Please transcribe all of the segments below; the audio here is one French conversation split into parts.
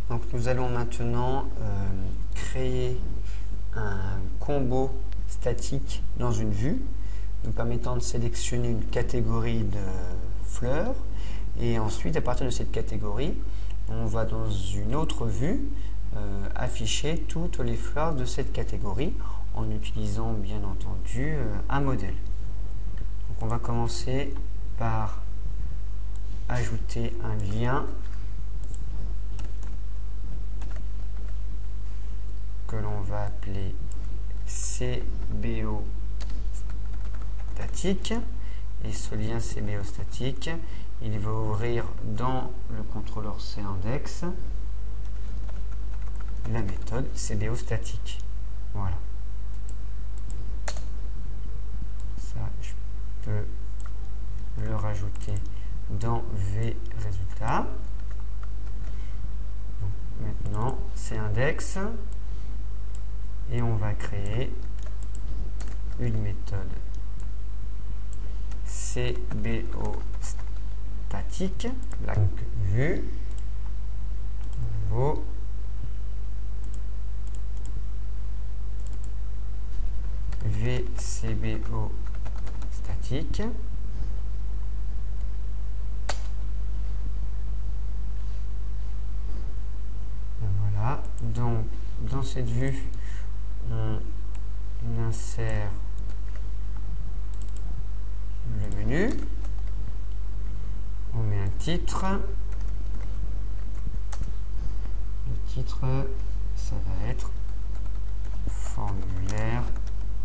Donc nous allons maintenant créer un combo statique dans une vue, nous permettant de sélectionner une catégorie de fleurs, et ensuite à partir de cette catégorie, on va dans une autre vue afficher toutes les fleurs de cette catégorie en utilisant bien entendu un modèle. Donc on va commencer par ajouter un lien que l'on va appeler CBO statique, et ce lien CBO statique, il va ouvrir dans le contrôleur CIndex la méthode CBO statique. Voilà. Ça, je peux le rajouter dans VRésultats. Maintenant, CIndex, et on va créer une méthode CBO statique, donc vue, nouveau, VCBO statique. Voilà, donc dans cette vue, on insère le menu, on met un titre. Le titre, ça va être formulaire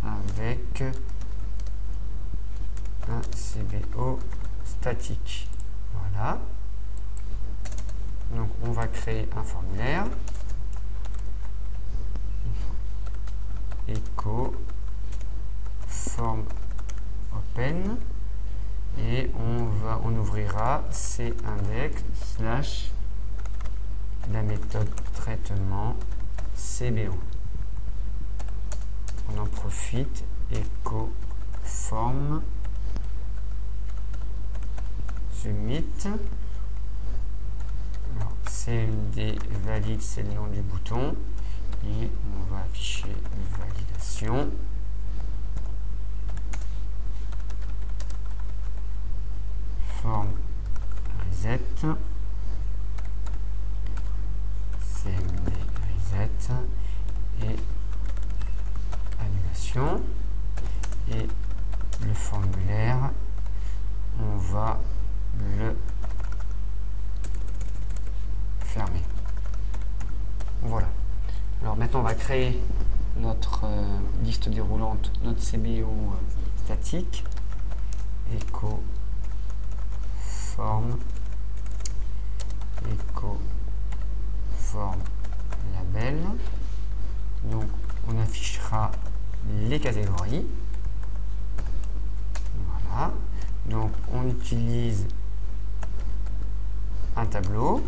avec un CBO statique. Voilà. Donc on va créer un formulaire. Echo form open, et on ouvrira CIndex slash la méthode traitement CBO. On en profite, echo form submit. CLD valide, c'est le nom du bouton, et on va afficher une validation. Form reset, CMD reset, et annulation. Et le formulaire, on va le fermer. Voilà. Alors maintenant on va créer notre liste déroulante, notre CBO statique. Echo form, echo form label. Donc on affichera les catégories. Voilà. Donc on utilise un tableau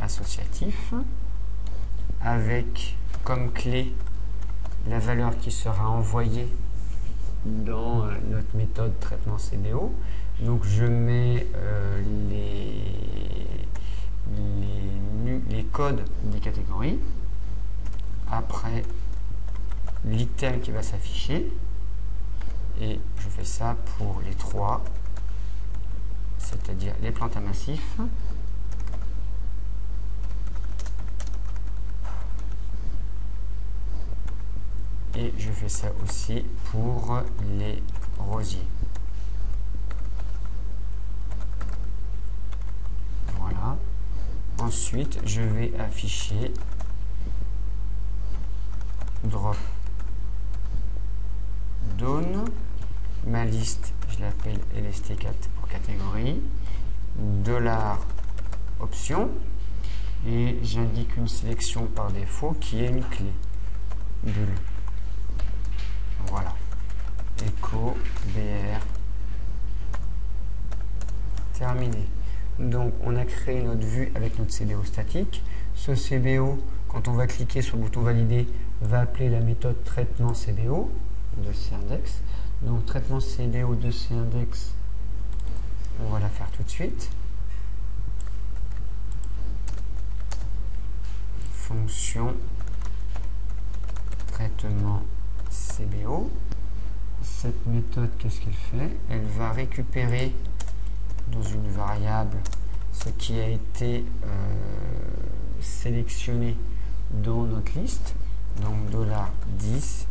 associatif avec comme clé la valeur qui sera envoyée dans notre méthode traitement CBO. Donc je mets les codes des catégories, après l'item qui va s'afficher, et je fais ça pour les trois, c'est-à-dire les plantes à massif, et je fais ça aussi pour les rosiers. Voilà. Ensuite, je vais afficher drop down. Ma liste, je l'appelle LST4 pour catégorie. $option. Et j'indique une sélection par défaut qui est une clé. Bulle. Voilà. Echo BR. Terminé. Donc on a créé notre vue avec notre CBO statique. Ce CBO, quand on va cliquer sur le bouton valider, va appeler la méthode traitement CBO de CIndex. Donc traitement CBO de CIndex, on va la faire tout de suite. fonction traitement CBO. Cette méthode, qu'est-ce qu'elle fait? Elle va récupérer dans une variable ce qui a été sélectionné dans notre liste. Donc $10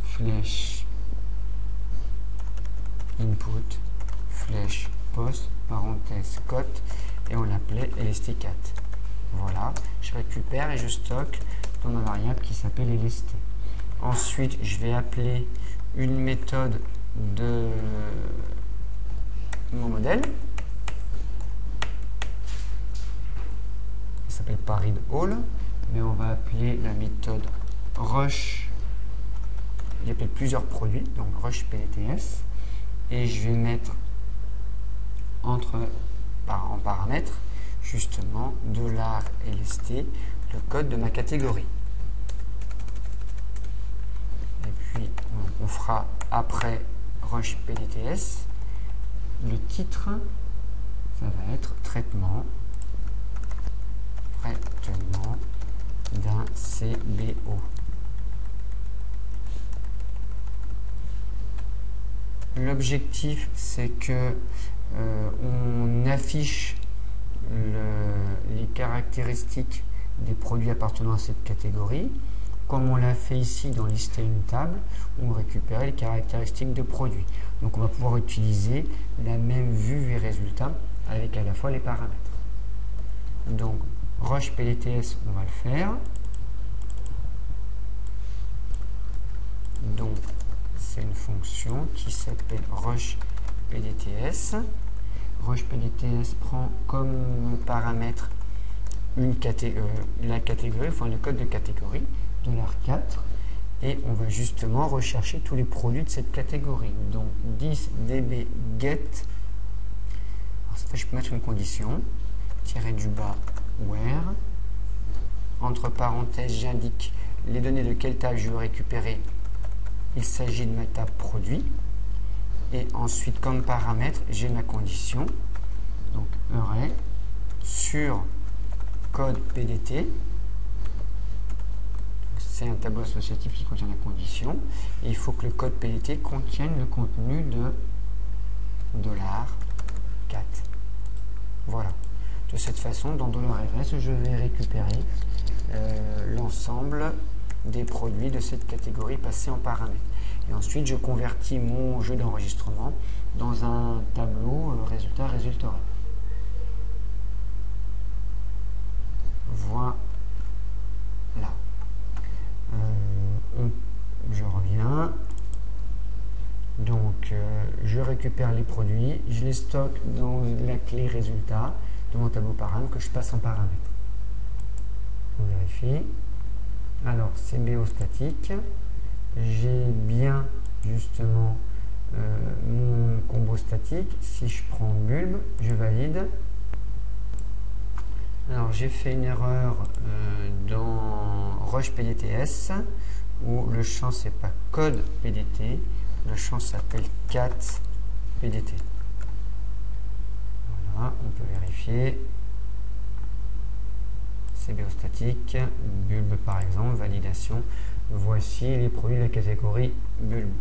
flèche input flèche post parenthèse cote et on l'appelait lst4. Voilà, je récupère et je stocke dans ma variable qui s'appelle lst. Ensuite, je vais appeler une méthode de mon modèle. Ça s'appelle pas read all, mais on va appeler la méthode rush. Il y a peut-être plusieurs produits, donc rush PDTS. Et je vais mettre en paramètre justement $lst, le code de ma catégorie. Et puis on fera après rush PDTS, le titre, ça va être traitement d'un CBO. L'objectif, c'est que on affiche les caractéristiques des produits appartenant à cette catégorie, comme on l'a fait ici dans lister une table où on récupère les caractéristiques de produits. Donc on va pouvoir utiliser la même vue et résultat avec à la fois les paramètres. Donc rush PDTS, on va le faire. Donc c'est une fonction qui s'appelle rush PDTS. Rush PDTS prend comme paramètre la catégorie, enfin le code de catégorie, $4, et on va justement rechercher tous les produits de cette catégorie. Donc 10 db get. Alors cette fois, je peux mettre une condition, tirer du bas where, entre parenthèses, j'indique les données de quelle table je veux récupérer. Il s'agit de ma table produit. Et ensuite, comme paramètre, j'ai ma condition. Donc, array sur code PDT. C'est un tableau associatif qui contient la condition. Et il faut que le code PDT contienne le contenu de $4. Voilà. De cette façon, dans $RS, je vais récupérer l'ensemble des produits de cette catégorie passés en paramètres. Et ensuite, je convertis mon jeu d'enregistrement dans un tableau résultat-résultat. Voilà. Je reviens. Donc, je récupère les produits, je les stocke dans la clé résultat de mon tableau paramètre que je passe en paramètre. On vérifie. Alors, CBO statique. J'ai bien justement mon combo statique. Si je prends bulbe, je valide. Alors j'ai fait une erreur dans rush PDTS où le champ c'est pas code PDT, le champ s'appelle cat PDT. Voilà, on peut vérifier. CBO statique, bulbe par exemple, validation. Voici les produits de la catégorie bulbe.